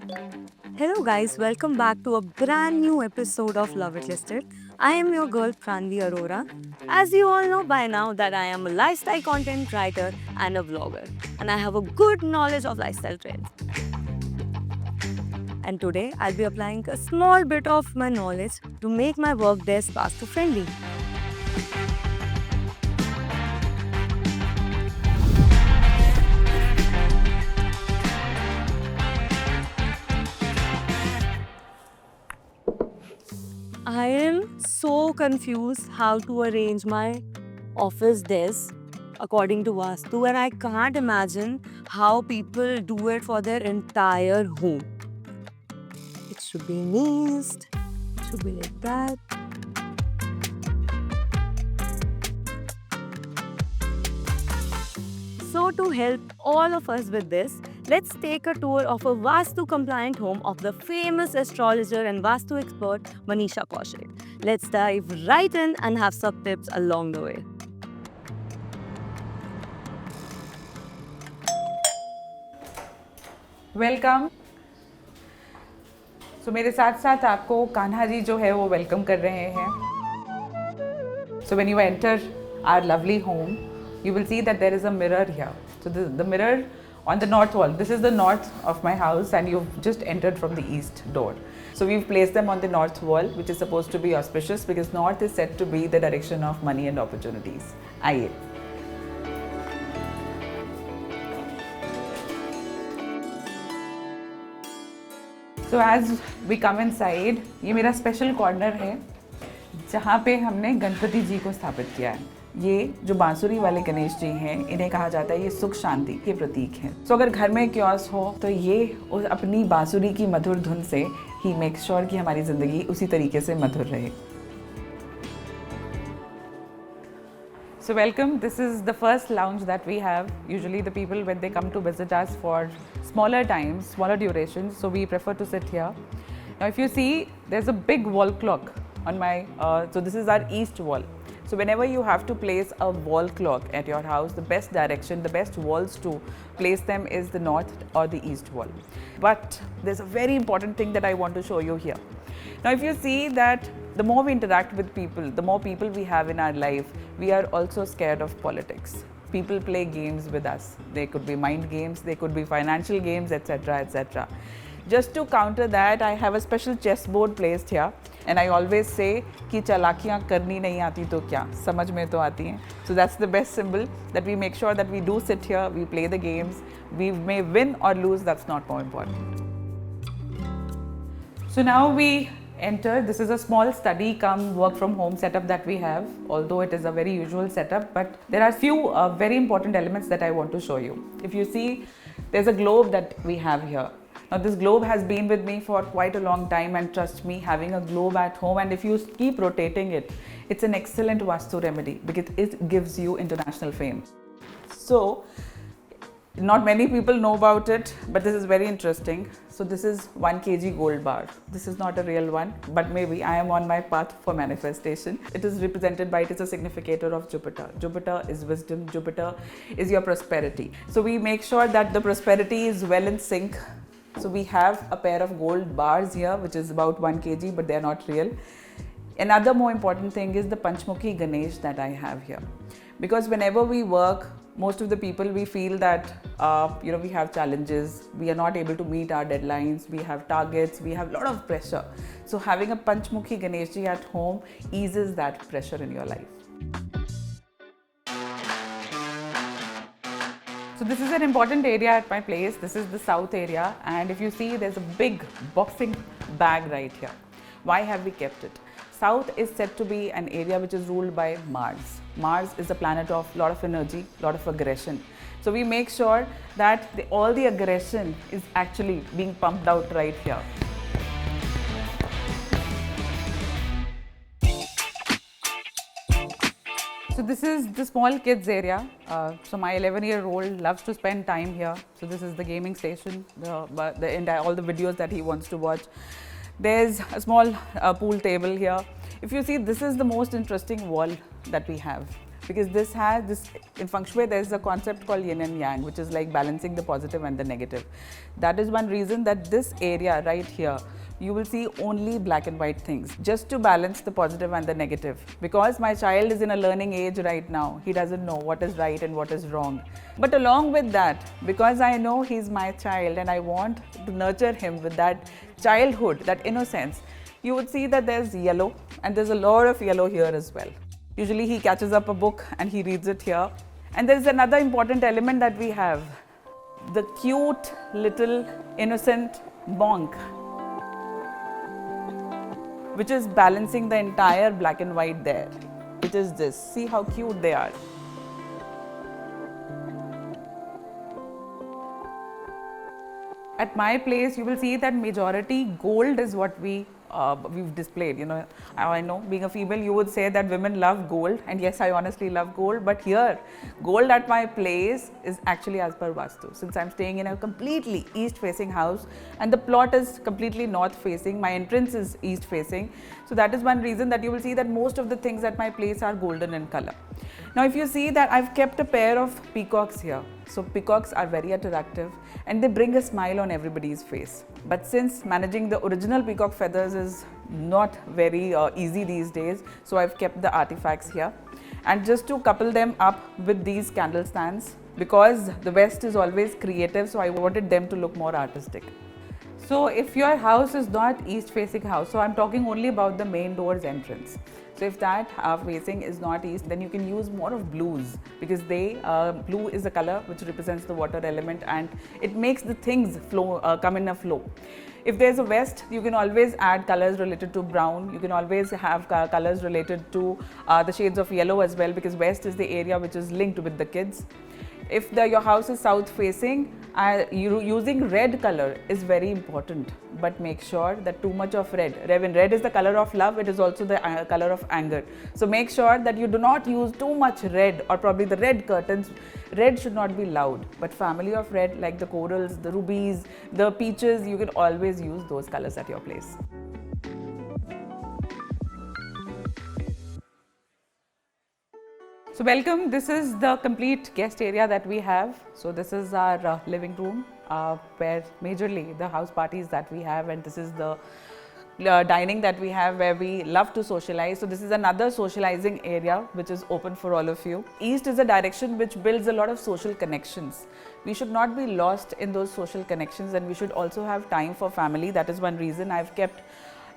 Hello, guys, welcome back to a brand new episode of Love It Listed. I am your girl Pranvi Arora. As you all know by now, that I am a lifestyle content writer and a vlogger, and I have a good knowledge of lifestyle trends. And today, I'll be applying a small bit of my knowledge to make my work desk Vastu friendly. I am so confused how to arrange my office desk according to Vastu, and I can't imagine how people do it for their entire home. It should be nice, it should be like that. So, to help all of us with this, let's take a tour of a Vastu compliant home of the famous astrologer and Vastu expert Manisha Koushik. Let's dive right in and have some tips along the way. Welcome. So मेरे साथ साथ आपको कान्हा जी जो है वो welcome कर रहे हैं। So when you enter our lovely home you will see that there is a mirror here. So the mirror on the north wall, this is the north of my house and you've just entered from the east door. So we've placed them on the north wall, which is supposed to be auspicious because north is said to be the direction of money and opportunities. आइए। So as we come inside, ये मेरा special corner है जहाँ पे हमने गणपति जी को स्थापित किया है। ये जो बांसुरी वाले गणेश जी हैं, इन्हें कहा जाता है ये सुख शांति के प्रतीक हैं। तो अगर घर में क्योस हो तो ये अपनी बांसुरी की मधुर धुन से ही मेक श्योर कि हमारी ज़िंदगी उसी तरीके से मधुर रहे। So welcome, this is the first lounge that we have. Usually the people when they come to visit us for smaller times, smaller durations, so we prefer to sit here. Now if you see, there's a big wall clock on my, so this is our east wall. So whenever you have to place a wall clock at your house, the best direction, the best walls to place them is the north or the east wall. But there's a very important thing that I want to show you here. Now if you see that the more we interact with people, the more people we have in our life, we are also scared of politics. People play games with us. They could be mind games, they could be financial games, etc., etc. Just to counter that, I have a special chessboard placed here. And I always say कि चालाकियाँ करनी नहीं आती तो क्या, समझ में तो आती हैं. So that's the best symbol that we make sure that we do sit here, we play the games. We may win or lose, that's not more important. So now we enter. This is a small study come work from home setup that we have, although it is a very usual setup, but there are few very important elements that I want to show you. If you see, there's a globe that we have here. Now this globe has been with me for quite a long time, and trust me, having a globe at home and if you keep rotating it, it's an excellent Vastu remedy because it gives you international fame. So not many people know about it, but this is very interesting. So this is 1 kg gold bar. This is not a real one, but maybe I am on my path for manifestation. It is represented by, it is a significator of Jupiter. Jupiter is wisdom, Jupiter is your prosperity. So we make sure that the prosperity is well in sync. So we have a pair of gold bars here, which is about 1 kg, but they are not real. Another more important thing is the Panchmukhi Ganesh that I have here. Because whenever we work, most of the people, we feel that, we have challenges, we are not able to meet our deadlines, we have targets, we have a lot of pressure. So having a Panchmukhi Ganesh ji at home eases that pressure in your life. So this is an important area at my place. This is the south area, and if you see, there's a big boxing bag right here. Why have we kept it? South is said to be an area which is ruled by Mars. Mars is a planet of a lot of energy, a lot of aggression. So we make sure that all the aggression is actually being pumped out right here. So this is the small kids area. So my 11-year-old loves to spend time here. So this is the gaming station, all the videos that he wants to watch. There's a small pool table here. If you see, this is the most interesting wall that we have. because this has this, in feng shui there's a concept called yin and yang, which is like balancing the positive and the negative. That is one reason that this area right here, you will see only black and white things, just to balance the positive and the negative. Because my child is in a learning age right now, he doesn't know what is right and what is wrong. But along with that, because I know he's my child and I want to nurture him with that childhood, that innocence, you would see that there's yellow, and there's a lot of yellow here as well. Usually he catches up a book and he reads it here. And there's another important element that we have, the cute little innocent monk, which is balancing the entire black and white there, which is this. See how cute they are. At my place, you will see that majority gold is what we've displayed. You know, I know being a female, you would say that women love gold, and yes, I honestly love gold. But here, gold at my place is actually as per Vastu. Since I'm staying in a completely east-facing house, and the plot is completely north-facing, my entrance is east-facing. So that is one reason that you will see that most of the things at my place are golden in color. Now, if you see that I've kept a pair of peacocks here. So peacocks are very attractive and they bring a smile on everybody's face. But since managing the original peacock feathers is not very easy these days, so I've kept the artifacts here. And just to couple them up with these candle stands, because the West is always creative, so I wanted them to look more artistic. So if your house is not east facing house, so I'm talking only about the main door's entrance. So if that facing is not east, then you can use more of blues, because blue is a color which represents the water element and it makes the things flow, come in a flow. If there's a west, you can always add colors related to brown. You can always have colors related to the shades of yellow as well, because west is the area which is linked with the kids. If your house is south facing, using red color is very important, but make sure that too much of red, when red is the color of love, it is also the color of anger. So make sure that you do not use too much red, or probably the red curtains. Red should not be loud, but family of red like the corals, the rubies, the peaches, you can always use those colors at your place. So welcome, this is the complete guest area that we have. So this is our living room where majorly the house parties that we have, and this is the dining that we have where we love to socialize. So this is another socializing area which is open for all of you. East is a direction which builds a lot of social connections. We should not be lost in those social connections, and we should also have time for family. That is one reason I've kept,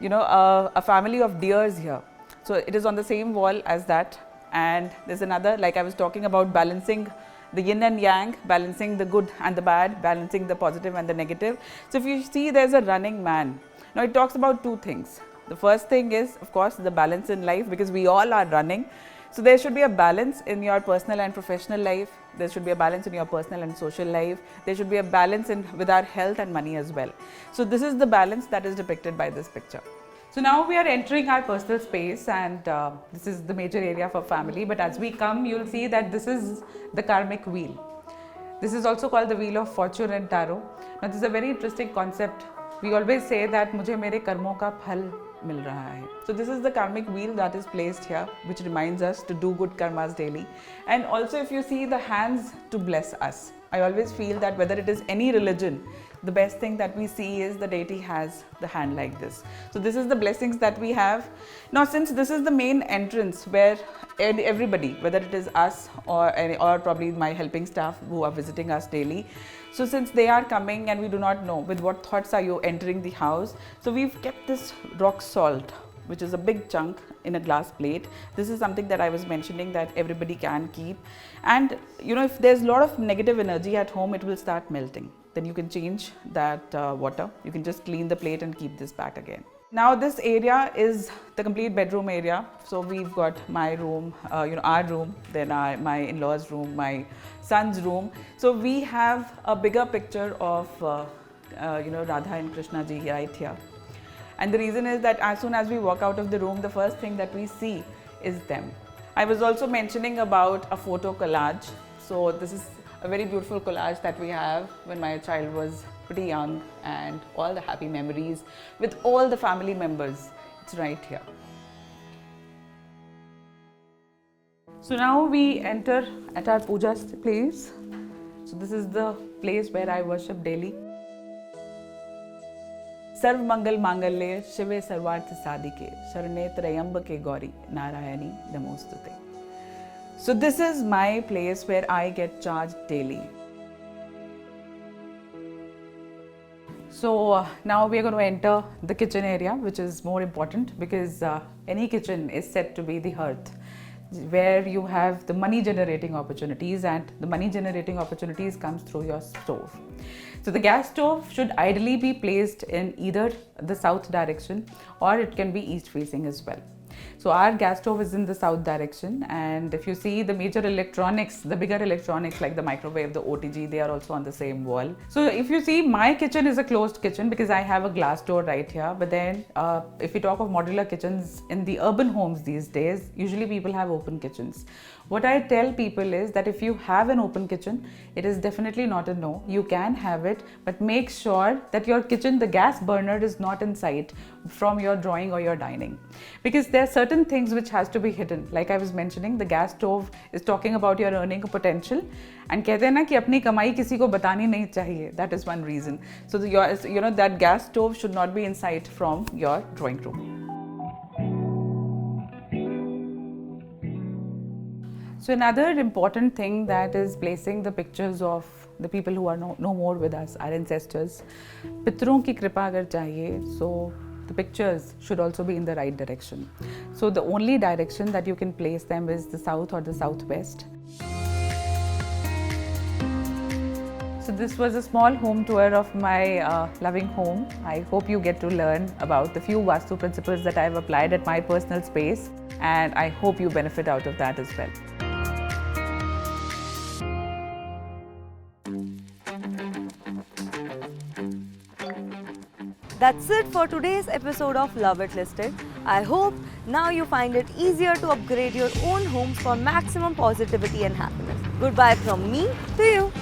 a family of deers here. So it is on the same wall as that. And there's another, like I was talking about, balancing the yin and yang, balancing the good and the bad, balancing the positive and the negative. So if you see, there's a running man. Now it talks about two things. The first thing is, of course, the balance in life, because we all are running. So there should be a balance in your personal and professional life. There should be a balance in your personal and social life. There should be a balance with our health and money as well. So this is the balance that is depicted by this picture. So now we are entering our personal space, and this is the major area for family. But as we come, you'll see that this is the karmic wheel. This is also called the wheel of fortune in tarot. Now this is a very interesting concept. We always say that मुझे मेरे कर्मों का फल मिल रहा है. So this is the karmic wheel that is placed here, which reminds us to do good karmas daily. And also if you see the hands to bless us. I always feel that whether it is any religion, the best thing that we see is the deity has the hand like this. So this is the blessings that we have. Now since this is the main entrance where everybody, whether it is us or probably my helping staff who are visiting us daily, so since they are coming and we do not know with what thoughts are you entering the house, so we've kept this rock salt, which is a big chunk in a glass plate. This is something that I was mentioning that everybody can keep. And if there's a lot of negative energy at home, it will start melting. Then you can change that water. You can just clean the plate and keep this back again. Now this area is the complete bedroom area. So we've got my room, our room, then my in-laws room, my son's room. So we have a bigger picture of Radha and Krishna ji right here. And the reason is that as soon as we walk out of the room, the first thing that we see is them. I was also mentioning about a photo collage. So this is a very beautiful collage that we have when my child was pretty young, and all the happy memories with all the family members. It's right here. So now we enter at our Puja place. So this is the place where I worship daily. सर्व मंगल मांगल्ये शिवे सर्वार्थ साधिके शरणे त्र्यंबके Gauri narayani namostute. So this is my place where I get charged daily. So now we are going to enter the kitchen area, which is more important because any kitchen is said to be the hearth, where you have the money generating opportunities, and the money generating opportunities comes through your stove. So the gas stove should ideally be placed in either the south direction, or it can be east facing as well. So our gas stove is in the south direction, and if you see the major electronics, the bigger electronics like the microwave, the OTG, they are also on the same wall. So if you see, my kitchen is a closed kitchen because I have a glass door right here. But then if we talk of modular kitchens in the urban homes these days, usually people have open kitchens. What I tell people is that if you have an open kitchen, it is definitely not a no. You can have it, but make sure that your kitchen, the gas burner is not in sight from your drawing or your dining. Because there are certain things which has to be hidden. Like I was mentioning, the gas stove is talking about your earning potential. And कहते हैं ना कि अपनी कमाई किसी को बतानी नहीं चाहिए. That is one reason. So that gas stove should not be in sight from your drawing room. So another important thing that is placing the pictures of the people who are no more with us, our ancestors. पितरों की कृपा अगर चाहिए, so the pictures should also be in the right direction. So the only direction that you can place them is the south or the southwest. So this was a small home tour of my loving home. I hope you get to learn about the few Vastu principles that I have applied at my personal space, and I hope you benefit out of that as well. That's it for today's episode of Love It Listed. I hope now you find it easier to upgrade your own homes for maximum positivity and happiness. Goodbye from me to you.